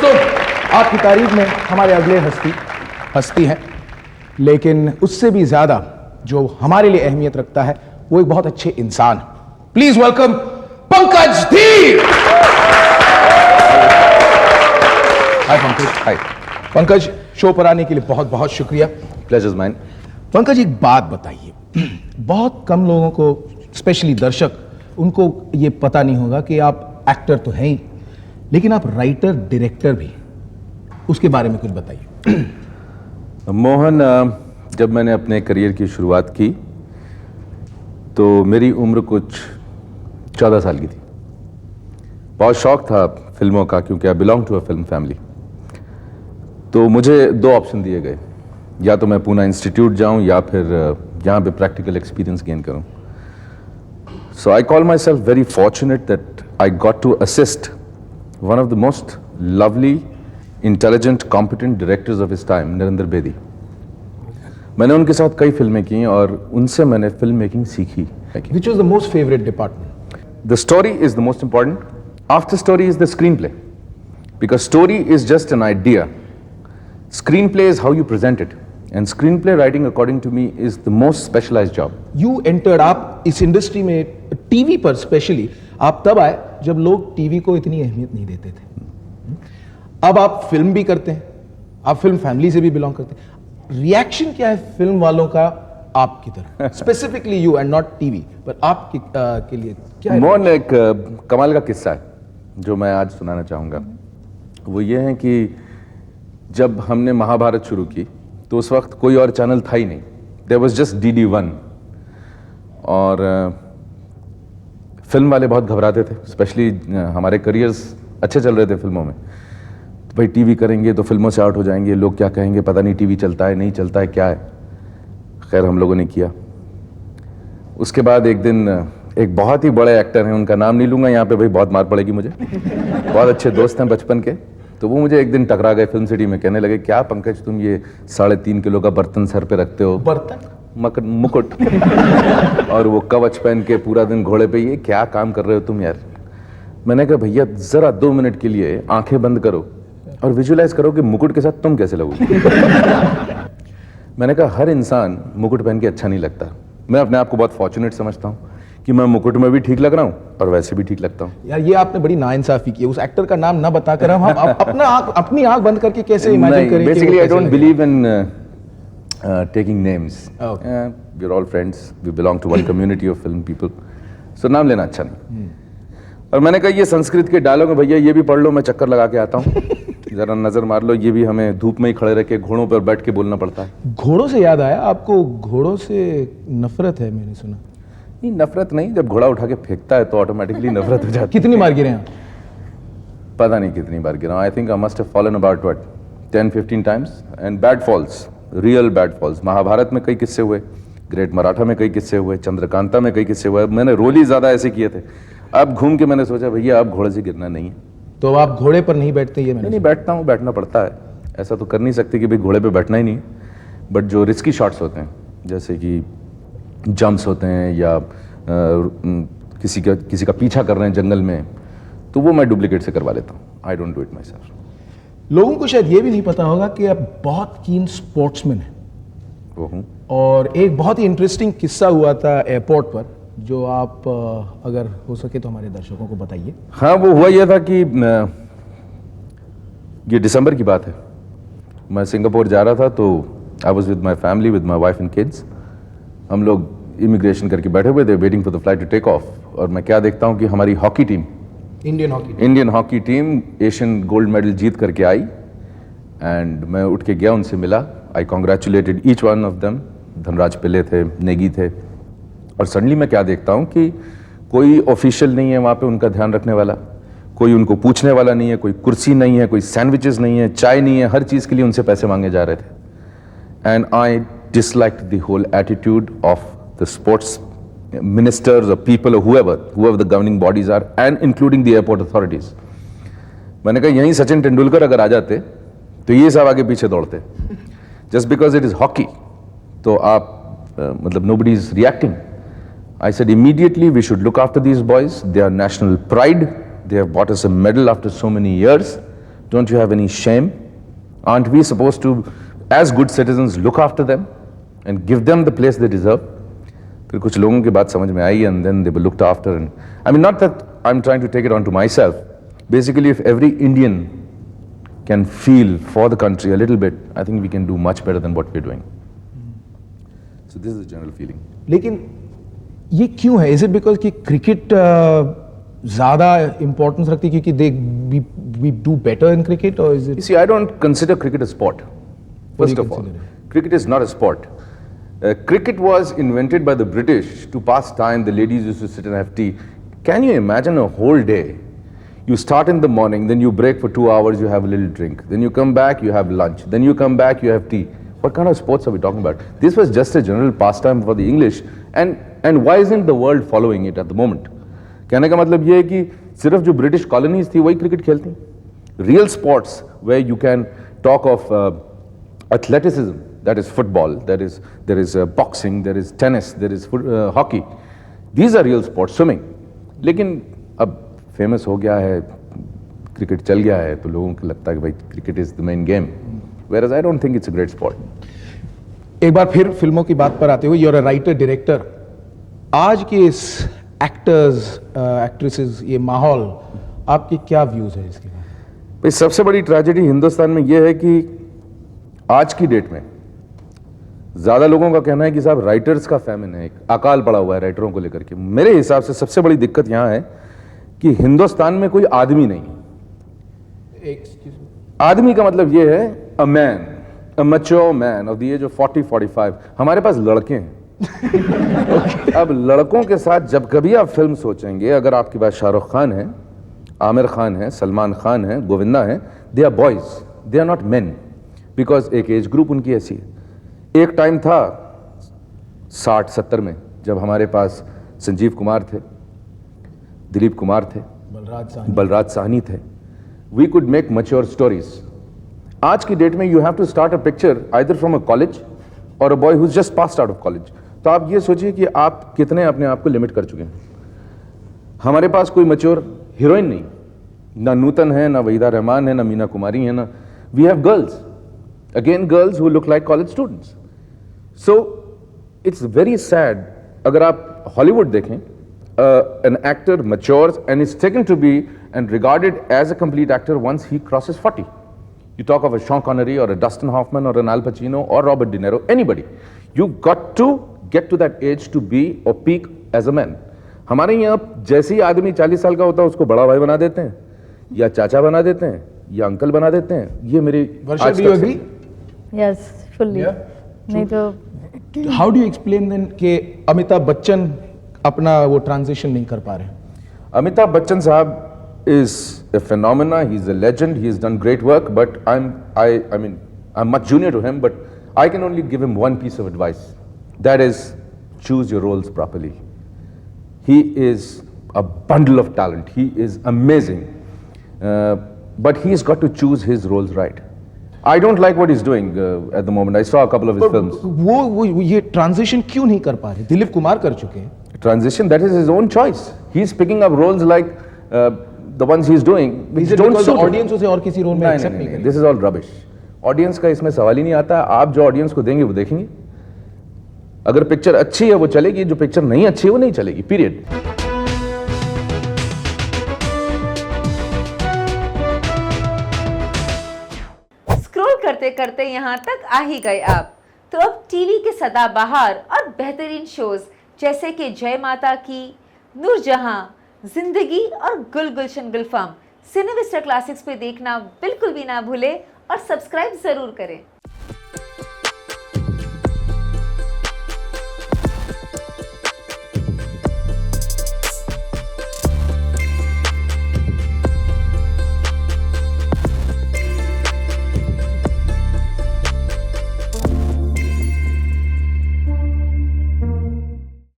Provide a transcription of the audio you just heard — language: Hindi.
दोस्तों, आपकी तारीफ में हमारे अगले हस्ती हैं, लेकिन उससे भी ज्यादा जो हमारे लिए अहमियत रखता है वो एक बहुत अच्छे इंसान। प्लीज वेलकम पंकज धीर। हाय पंकज। हाय पंकज, शो पर आने के लिए बहुत बहुत शुक्रिया। Pleasures mine. पंकज, एक बात बताइए, बहुत कम लोगों को, स्पेशली दर्शक, उनको ये पता नहीं होगा कि आप एक्टर तो हैं ही, लेकिन आप राइटर डायरेक्टर भी। उसके बारे में कुछ बताइए। मोहन, जब मैंने अपने करियर की शुरुआत की तो मेरी उम्र कुछ 14 साल की थी। बहुत शौक था फिल्मों का, क्योंकि I belong to a film family. तो मुझे दो ऑप्शन दिए गए, या तो मैं पूना इंस्टीट्यूट जाऊं या फिर यहाँ पे प्रैक्टिकल एक्सपीरियंस गेन करूं। So I call myself very fortunate that I got to assist one of the most lovely, intelligent, competent directors of his time, Narendra Bedi. मैंने उनके साथ कई फिल्में की और उनसे मैंने फिल्म मेकिंग सीखी। Which was the most favorite department? The story is the most important. After story is the screenplay, because story is just an idea. Screenplay is how you present it, and screenplay writing, according to me, is the most specialized job. You entered, आप इस इंडस्ट्री में टीवी पर स्पेशली आप तब आए जब लोग टीवी को इतनी अहमियत नहीं देते थे। अब आप फिल्म भी करते हैं, आप फिल्म फैमिली से भी बिलोंग करते हैं। रिएक्शन क्या है फिल्म वालों का आपकी तरफ, specifically you and not TV, पर आपके के लिए क्या है? मोहन, एक कमाल का किस्सा है जो मैं आज सुनाना चाहूँगा। वो ये है कि जब हमने महाभारत शुरू की तो उस वक्त कोई और चैनल था ही नहीं। देयर वाज जस्ट DD1, और फिल्म वाले बहुत घबराते थे, स्पेशली हमारे करियर्स अच्छे चल रहे थे फिल्मों में। तो भाई टीवी करेंगे तो फिल्मों से आउट हो जाएंगे, लोग क्या कहेंगे, पता नहीं टीवी चलता है नहीं चलता है, क्या है। खैर, हम लोगों ने किया। उसके बाद एक दिन एक बहुत ही बड़े एक्टर हैं, उनका नाम नहीं लूंगा यहाँ पे, भाई बहुत मार पड़ेगी मुझे, बहुत अच्छे दोस्त हैं बचपन के। तो वो मुझे एक दिन टकरा गए फिल्म सिटी में, कहने लगे, क्या पंकज तुम ये 3.5 किलो का बर्तन सर पे रखते हो, बर्तन मुकुट और वो कवच पहन के पूरा दिन घोड़े पे, ये क्या काम कर रहे हो तुम यार। मैंने कहा, भैया जरा 2 मिनट के लिए आंखें बंद करो और विजुअलाइज करो कि मुकुट के साथ तुम कैसे लगोगे। मैंने कहा, हर इंसान मुकुट पहन के अच्छा नहीं लगता। मैं अपने आप को बहुत फॉर्चुनेट समझता हूँ कि मैं मुकुट में भी ठीक लग रहा हूँ और वैसे भी ठीक लगता हूँ। यार, ये आपने बड़ी नाइंसाफी की। उस एक्टर का नाम ना बताकर हम अपनी आंख बंद करके कैसे इमेजिन करें? Basically I don't believe in taking names. We are all friends, we belong to one community of film people, so नाम लेना अच्छा नहीं। और मैंने कहा, ये संस्कृत के डायलॉग है भैया, ये भी पढ़ लो, मैं चक्कर लगा के आता हूँ। जरा नजर मार लो, ये भी हमें धूप में ही खड़े रह के घोड़ों पर बैठ के बोलना पड़ता है। घोड़ों से याद आया, आपको घोड़ों से नफरत है, मैंने सुना। नहीं, नफरत नहीं, जब घोड़ा उठा के फेंकता है तो ऑटोमेटिकली नफरत हो जाती है। कितनी बार गिरे हैं? पता नहीं कितनी बार गिरा। I think I must have fallen about 10-15 times, and bad falls, real bad falls. Mahabharat में कई किस्से हुए, ग्रेट मराठा में कई किस्से हुए, चंद्रकांता में कई किस्से हुए। मैंने रोल ही ज्यादा ऐसे किए थे। अब घूम के मैंने सोचा, भैया अब घोड़े से गिरना नहीं है। तो आप घोड़े पर नहीं बैठते? ये नहीं, बैठता हूँ, बैठना पड़ता है। ऐसा तो कर नहीं सकते कि भाई घोड़े पे बैठना ही नहीं है, बट जो रिस्की शॉट्स होते हैं, जैसे कि जंप्स होते हैं या किसी का पीछा कर रहे हैं जंगल में, तो वो मैं डुप्लीकेट से करवा लेता हूँ। I don't do it my self. लोगों को शायद ये भी नहीं पता होगा कि आप बहुत कीन स्पोर्ट्समैन हैं। वो हूँ। और एक बहुत ही इंटरेस्टिंग किस्सा हुआ था एयरपोर्ट पर, जो आप अगर हो सके तो हमारे दर्शकों को बताइए। हाँ, वो हुआ यह था कि ये दिसंबर की बात है। मैं सिंगापुर जा रहा था, तो I was with my family, with my wife and kids. हम लोग इमिग्रेशन करके बैठे हुए थे, waiting for the flight to take off. और मैं क्या देखता हूँ कि हमारी hockey team, Indian hockey team Asian gold medal जीत करके आई। एंड मैं उठ के गया, उनसे मिला। I congratulated each one of them. Dhanraj Pillay थे, नेगी थे। और सडनली मैं क्या देखता हूँ कि कोई ऑफिशियल नहीं है वहाँ पे उनका ध्यान रखने वाला, कोई उनको पूछने वाला नहीं है, कोई कुर्सी नहीं है, कोई सैंडविचेस नहीं है, चाय नहीं है। हर चीज़ के लिए उनसे पैसे मांगे जा रहे थे। And I disliked the whole attitude of the sports ministers or people or whoever the governing bodies are, and including the airport authorities. मैंने कहा, यहीं सचिन तेंदुलकर अगर आ जाते तो ये सब आगे पीछे दौड़ते। just because it is hockey, तो आप मतलब nobody is reacting. I said immediately we should look after these boys. They are national pride. They have bought us a medal after so many years. Don't you have any shame? Aren't we supposed to, as good citizens, look after them and give them the place they deserve? फिर कुछ लोगों की बात समझ में आई and then they were looked after. And I mean, not that I'm trying to take it onto myself. Basically, if every Indian can feel for the country a little bit, I think we can do much better than what we're doing. So this is the general feeling. लेकिन ये क्यों है? Is it because कि क्रिकेट ज़्यादा इम्पोर्टेंस रखती है क्योंकि we do better in cricket, or is You it? see, I don't consider cricket a sport. What do First you of all, consider it? cricket is not a sport. Cricket was invented by the British to pass time. The ladies used to sit and have tea. Can you imagine a whole day? You start in the morning, then you break for 2 hours, you have a little drink. Then you come back, you have lunch. Then you come back, you have tea. What kind of sports are we talking about? This was just a general pastime for the English. And why isn't the world following it at the moment? कहने का मतलब ये है कि सिर्फ जो ब्रिटिश कॉलोनीज थी वही क्रिकेट खेलती. Real sports where you can talk of athleticism, that is football, there is boxing, there is tennis, there is hockey. These are real sports, swimming. लेकिन अब फेमस हो गया है, क्रिकेट चल गया है, तो लोगों को लगता है कि भाई cricket is the main game, whereas I don't think it's a great sport. एक बार फिर फिल्मों की बात पर आते हुए, you're a writer director. आज के इस एक्टर्स एक्ट्रेसेस ये माहौल, आपके क्या व्यूज है इसके बारे में? भाई सबसे बड़ी ट्रेजेडी हिंदुस्तान में यह है कि आज की डेट में ज्यादा लोगों का कहना है कि साहब राइटर्स का फैमिन है, एक अकाल पड़ा हुआ है राइटरों को लेकर के. मेरे हिसाब से सबसे बड़ी दिक्कत यहां है कि हिंदुस्तान में कोई आदमी नहीं. आदमी का मतलब यह है a man, a mature man of the age of 40-45. हमारे पास लड़के हैं. अब लड़कों के साथ जब कभी आप फिल्म सोचेंगे, अगर आपके पास शाहरुख खान है, आमिर खान है, सलमान खान है, गोविंदा है, they are boys, they are not men, because एक एज ग्रुप उनकी ऐसी है. एक टाइम था 60-70 में जब हमारे पास संजीव कुमार थे, दिलीप कुमार थे, बलराज साहनी थे. We could make mature stories. आज की डेट में you have to start a picture either from a college और a boy who just passed out of college. तो आप ये सोचिए कि आप कितने अपने आप को लिमिट कर चुके हैं. हमारे पास कोई मैच्योर हीरोइन नहीं, ना नूतन है, ना वहीदा रहमान है, ना मीना कुमारी है, ना. We have girls, again girls who look like college students. So it's very sad. अगर आप हॉलीवुड देखें, an actor matures and is taken to be and regarded as a complete actor once he crosses 40. You talk of a Sean Connery or a Dustin Hoffman or an Al Pacino or Robert De Niro, anybody. You've got to get to that age to be or peak as a man. हमारे यहाँ जैसे ही आदमी 40 साल का होता है उसको बड़ा भाई बना देते हैं, या चाचा बना देते हैं, या अंकल बना देते हैं. ये मेरी वर्षा, do you agree? Yes, fully. नहीं तो How do you explain then कि अमिताभ बच्चन अपना वो ट्रांजिशन नहीं कर पा रहे? अमिताभ बच्चन साहब is a phenomena. He's a legend. He has done great work. But I'm much junior to him. But I can only give him one piece of advice. That is, choose your roles properly. He is a bundle of talent. He is amazing. But he's got to choose his roles right. I don't like what he's doing at the moment. I saw a couple of his films. वो ये ट्रांजिशन क्यों नहीं कर पा रहे? दिलीप कुमार कर चुके हैं. Transition, that is his own choice. He's picking up roles like the ones he's doing, which Is it don't because suit the him. audience उसे और किसी रोल में एक्सेप्ट नहीं करेगी? This is all rubbish. Audience का इसमें सवाल ही नहीं आता. आप जो ऑडियंस को देंगे वो देखेंगे. अगर पिक्चर अच्छी है वो चलेगी, जो पिक्चर नहीं अच्छी है वो नहीं चलेगी. पीरियड. स्क्रॉल करते करते यहाँ तक आ ही गए आप, तो अब टीवी के सदाबहार और बेहतरीन शोज जैसे कि जय माता की, नूरजहां, जिंदगी और गुल गुलशन गुलफाम सिनेविस्टा क्लासिक्स पे देखना बिल्कुल भी ना भूले और सब्सक्राइब जरूर करें.